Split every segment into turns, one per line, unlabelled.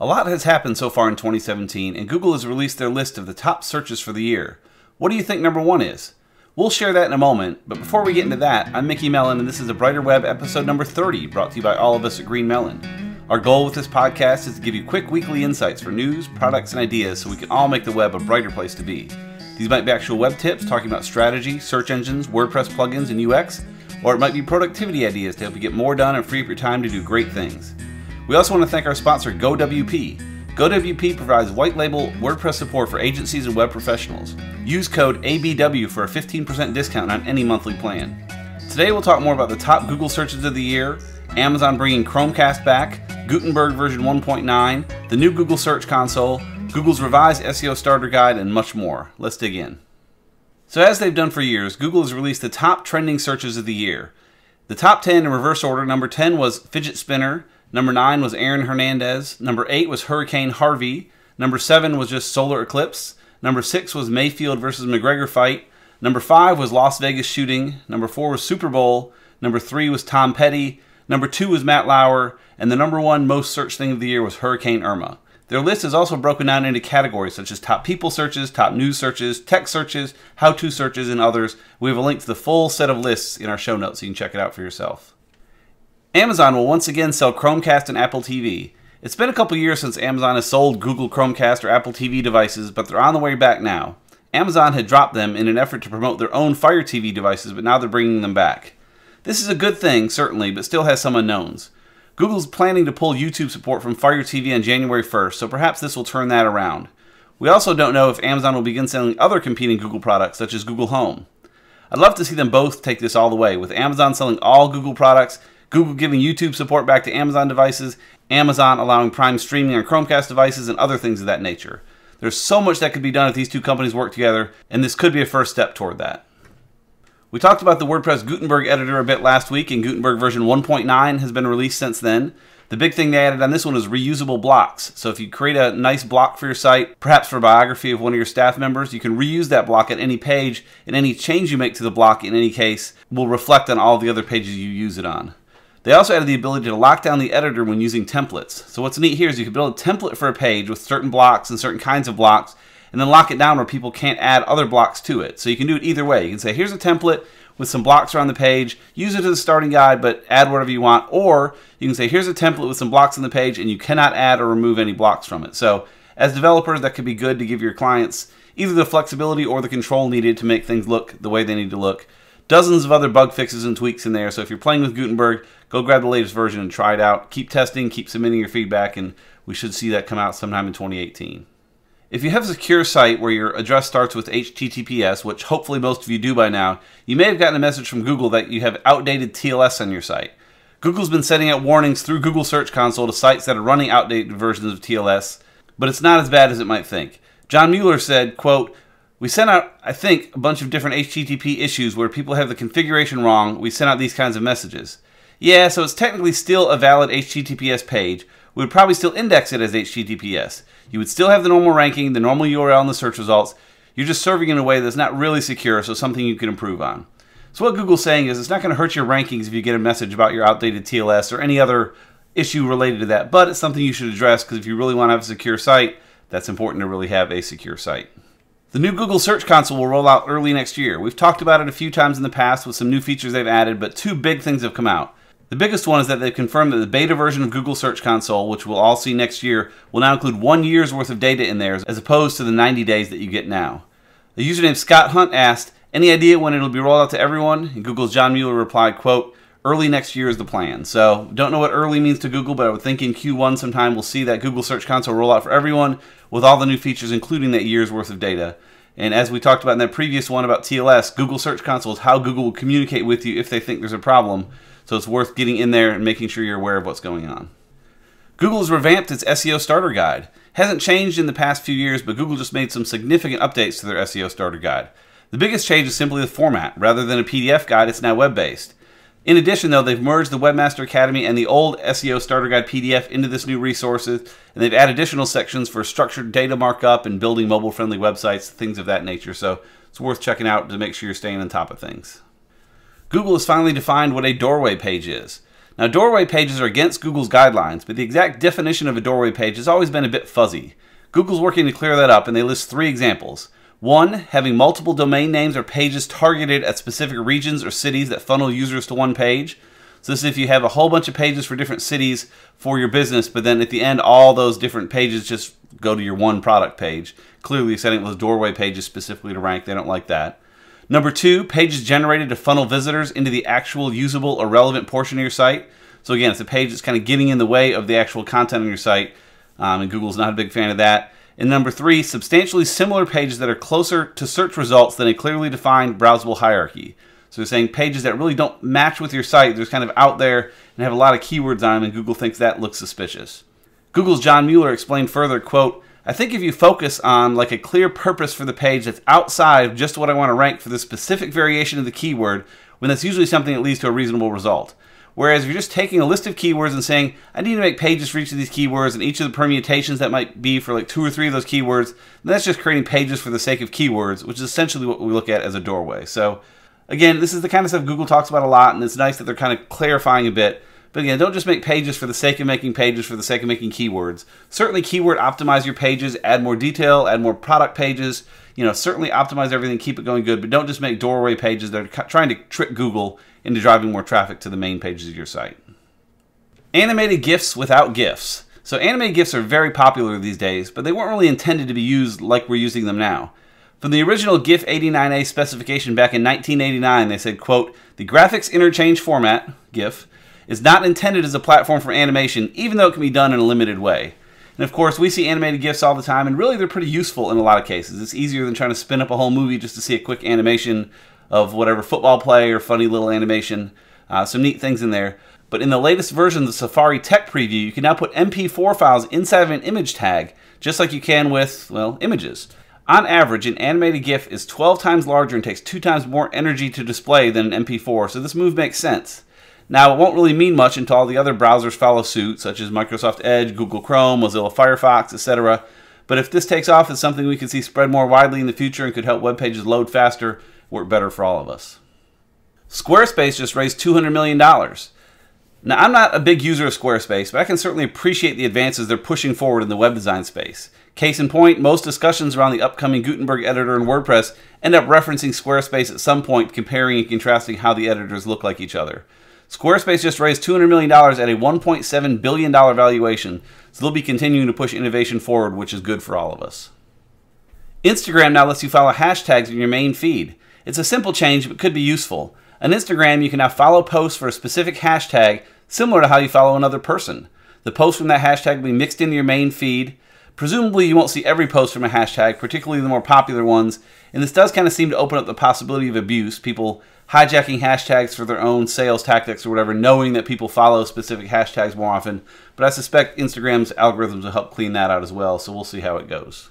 A lot has happened so far in 2017, and Google has released their list of the top searches for the year. What do you think number 1 is? We'll share that in a moment, but before we get into that, I'm Mickey Mellon, and this is A Brighter Web episode number 30, brought to you by all of us at Green Melon. Our goal with this podcast is to give you quick weekly insights for news, products, and ideas so we can all make the web a brighter place to be. These might be actual web tips talking about strategy, search engines, WordPress plugins, and UX, or it might be productivity ideas to help you get more done and free up your time to do great things. We also want to thank our sponsor, GoWP. GoWP provides white label WordPress support for agencies and web professionals. Use code ABW for a 15% discount on any monthly plan. Today we'll talk more about the top Google searches of the year, Amazon bringing Chromecast back, Gutenberg version 1.9, the new Google Search Console, Google's revised SEO Starter Guide, and much more. Let's dig in. So as they've done for years, Google has released the top trending searches of the year. The top 10 in reverse order: number 10 was fidget spinner, number 9 was Aaron Hernandez, number 8 was Hurricane Harvey, number 7 was just solar eclipse, number 6 was Mayfield versus McGregor fight, number 5 was Las Vegas shooting, number 4 was Super Bowl, number 3 was Tom Petty, number 2 was Matt Lauer, and the number 1 most searched thing of the year was Hurricane Irma. Their list is also broken down into categories such as top people searches, top news searches, tech searches, how-to searches, and others. We have a link to the full set of lists in our show notes so you can check it out for yourself. Amazon will once again sell Chromecast and Apple TV. It's been a couple years since Amazon has sold Google Chromecast or Apple TV devices, but they're on the way back now. Amazon had dropped them in an effort to promote their own Fire TV devices, but now they're bringing them back. This is a good thing, certainly, but still has some unknowns. Google's planning to pull YouTube support from Fire TV on January 1st, so perhaps this will turn that around. We also don't know if Amazon will begin selling other competing Google products, such as Google Home. I'd love to see them both take this all the way, with Amazon selling all Google products, Google giving YouTube support back to Amazon devices, Amazon allowing Prime streaming on Chromecast devices, and other things of that nature. There's so much that could be done if these two companies work together, and this could be a first step toward that. We talked about the WordPress Gutenberg editor a bit last week, and Gutenberg version 1.9 has been released since then. The big thing they added on this one is reusable blocks. So if you create a nice block for your site, perhaps for a biography of one of your staff members, you can reuse that block at any page, and any change you make to the block in any case will reflect on all the other pages you use it on. They also added the ability to lock down the editor when using templates. So what's neat here is you can build a template for a page with certain blocks and certain kinds of blocks, and then lock it down where people can't add other blocks to it. So you can do it either way. You can say, here's a template with some blocks around the page, use it as a starting guide, but add whatever you want. Or you can say, here's a template with some blocks on the page, and you cannot add or remove any blocks from it. So as developers, that could be good to give your clients either the flexibility or the control needed to make things look the way they need to look. Dozens of other bug fixes and tweaks in there, so if you're playing with Gutenberg, go grab the latest version and try it out. Keep testing, keep submitting your feedback, and we should see that come out sometime in 2018. If you have a secure site where your address starts with HTTPS, which hopefully most of you do by now, you may have gotten a message from Google that you have outdated TLS on your site. Google's been sending out warnings through Google Search Console to sites that are running outdated versions of TLS, but it's not as bad as it might think. John Mueller said, quote, "We sent out, I think, a bunch of different HTTP issues where people have the configuration wrong. We sent out these kinds of messages." Yeah, so it's technically still a valid HTTPS page. We would probably still index it as HTTPS. You would still have the normal ranking, the normal URL in the search results. You're just serving in a way that's not really secure, so something you can improve on. So what Google's saying is it's not going to hurt your rankings if you get a message about your outdated TLS or any other issue related to that, but it's something you should address because if you really want to have a secure site, that's important to really have a secure site. The new Google Search Console will roll out early next year. We've talked about it a few times in the past with some new features they've added, but two big things have come out. The biggest one is that they've confirmed that the beta version of Google Search Console, which we'll all see next year, will now include 1 year's worth of data in there as opposed to the 90 days that you get now. The user named Scott Hunt asked, "Any idea when it'll be rolled out to everyone?" And Google's John Mueller replied, quote, "Early next year is the plan." So don't know what early means to Google, but I would think in Q1 sometime we'll see that Google Search Console roll out for everyone with all the new features, including that year's worth of data. And as we talked about in that previous one about TLS, Google Search Console is how Google will communicate with you if they think there's a problem. So it's worth getting in there and making sure you're aware of what's going on. Google's revamped its SEO Starter Guide. Hasn't changed in the past few years, but Google just made some significant updates to their SEO Starter Guide. The biggest change is simply the format. Rather than a PDF guide, it's now web-based. In addition, though, they've merged the Webmaster Academy and the old SEO Starter Guide PDF into this new resources, and they've added additional sections for structured data markup and building mobile-friendly websites, things of that nature. So it's worth checking out to make sure you're staying on top of things. Google has finally defined what a doorway page is. Now, doorway pages are against Google's guidelines, but the exact definition of a doorway page has always been a bit fuzzy. Google's working to clear that up, and they list 3 examples. 1, having multiple domain names or pages targeted at specific regions or cities that funnel users to one page. So this is if you have a whole bunch of pages for different cities for your business, but then at the end, all those different pages just go to your one product page. Clearly, you're setting those doorway pages specifically to rank. They don't like that. Number 2, pages generated to funnel visitors into the actual usable or relevant portion of your site. So again, it's a page that's kind of getting in the way of the actual content on your site, and Google's not a big fan of that. And number 3, substantially similar pages that are closer to search results than a clearly defined browsable hierarchy. So they're saying pages that really don't match with your site, they're kind of out there and have a lot of keywords on them, and Google thinks that looks suspicious. Google's John Mueller explained further, quote, "I think if you focus on like a clear purpose for the page that's outside of just what I want to rank for the specific variation of the keyword, when that's usually something that leads to a reasonable result. Whereas if you're just taking a list of keywords and saying, I need to make pages for each of these keywords and each of the permutations that might be for like 2 or 3 of those keywords, then that's just creating pages for the sake of keywords, which is essentially what we look at as a doorway." So again, this is the kind of stuff Google talks about a lot, and it's nice that they're kind of clarifying a bit. But again, don't just make pages for the sake of making pages for the sake of making keywords. Certainly keyword optimize your pages, add more detail, add more product pages. Certainly optimize everything, keep it going good, but don't just make doorway pages that are trying to trick Google into driving more traffic to the main pages of your site. Animated GIFs without GIFs. So animated GIFs are very popular these days, but they weren't really intended to be used like we're using them now. From the original GIF 89A specification back in 1989, they said, quote, "The graphics interchange format, GIF, is not intended as a platform for animation, even though it can be done in a limited way." And of course, we see animated GIFs all the time, and really they're pretty useful in a lot of cases. It's easier than trying to spin up a whole movie just to see a quick animation of whatever football play or funny little animation. Some neat things in there. But in the latest version of the Safari Tech Preview, you can now put MP4 files inside of an image tag, just like you can with, well, images. On average, an animated GIF is 12 times larger and takes 2 times more energy to display than an MP4, so this move makes sense. Now, it won't really mean much until all the other browsers follow suit, such as Microsoft Edge, Google Chrome, Mozilla Firefox, etc. But if this takes off, it's something we could see spread more widely in the future and could help web pages load faster, work better for all of us. Squarespace just raised $200 million. Now, I'm not a big user of Squarespace, but I can certainly appreciate the advances they're pushing forward in the web design space. Case in point, most discussions around the upcoming Gutenberg editor in WordPress end up referencing Squarespace at some point, comparing and contrasting how the editors look like each other. Squarespace just raised $200 million at a $1.7 billion valuation, so they'll be continuing to push innovation forward, which is good for all of us. Instagram now lets you follow hashtags in your main feed. It's a simple change, but could be useful. On Instagram, you can now follow posts for a specific hashtag, similar to how you follow another person. The post from that hashtag will be mixed into your main feed. Presumably, you won't see every post from a hashtag, particularly the more popular ones, and this does kind of seem to open up the possibility of abuse, people hijacking hashtags for their own sales tactics or whatever, knowing that people follow specific hashtags more often. But I suspect Instagram's algorithms will help clean that out as well, so we'll see how it goes.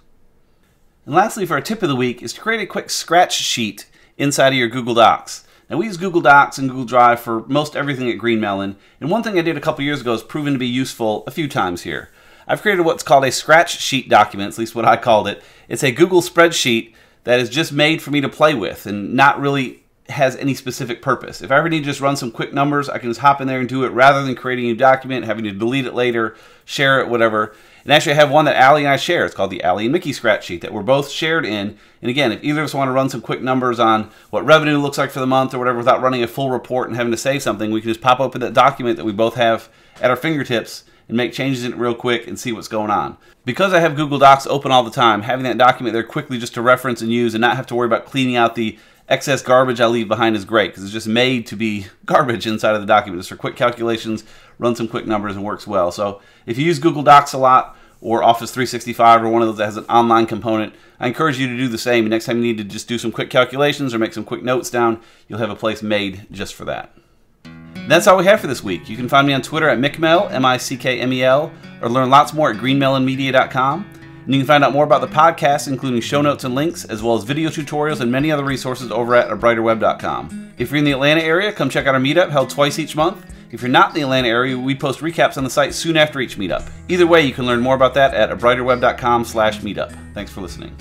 And lastly, for our tip of the week, is to create a quick scratch sheet inside of your Google Docs. Now, we use Google Docs and Google Drive for most everything at Green Melon, and one thing I did a couple years ago has proven to be useful a few times here. I've created what's called a scratch sheet document, at least what I called it. It's a Google spreadsheet that is just made for me to play with and not really has any specific purpose. If I ever need to just run some quick numbers, I can just hop in there and do it rather than creating a new document, having to delete it later, share it, whatever. And actually I have one that Allie and I share. It's called the Allie and Mickey scratch sheet that we're both shared in. And again, if either of us want to run some quick numbers on what revenue looks like for the month or whatever without running a full report and having to save something, we can just pop open that document that we both have at our fingertips and make changes in it real quick and see what's going on. Because I have Google Docs open all the time, having that document there quickly just to reference and use and not have to worry about cleaning out the excess garbage I leave behind is great, because it's just made to be garbage inside of the document. Just for quick calculations, run some quick numbers, and works well. So if you use Google Docs a lot, or Office 365, or one of those that has an online component, I encourage you to do the same. Next time you need to just do some quick calculations or make some quick notes down, you'll have a place made just for that. That's all we have for this week. You can find me on Twitter at Mickmel, M-I-C-K-M-E-L, or learn lots more at greenmelonmedia.com. And you can find out more about the podcast, including show notes and links, as well as video tutorials and many other resources over at abrighterweb.com. If you're in the Atlanta area, come check out our meetup held twice each month. If you're not in the Atlanta area, we post recaps on the site soon after each meetup. Either way, you can learn more about that at abrighterweb.com/meetup. Thanks for listening.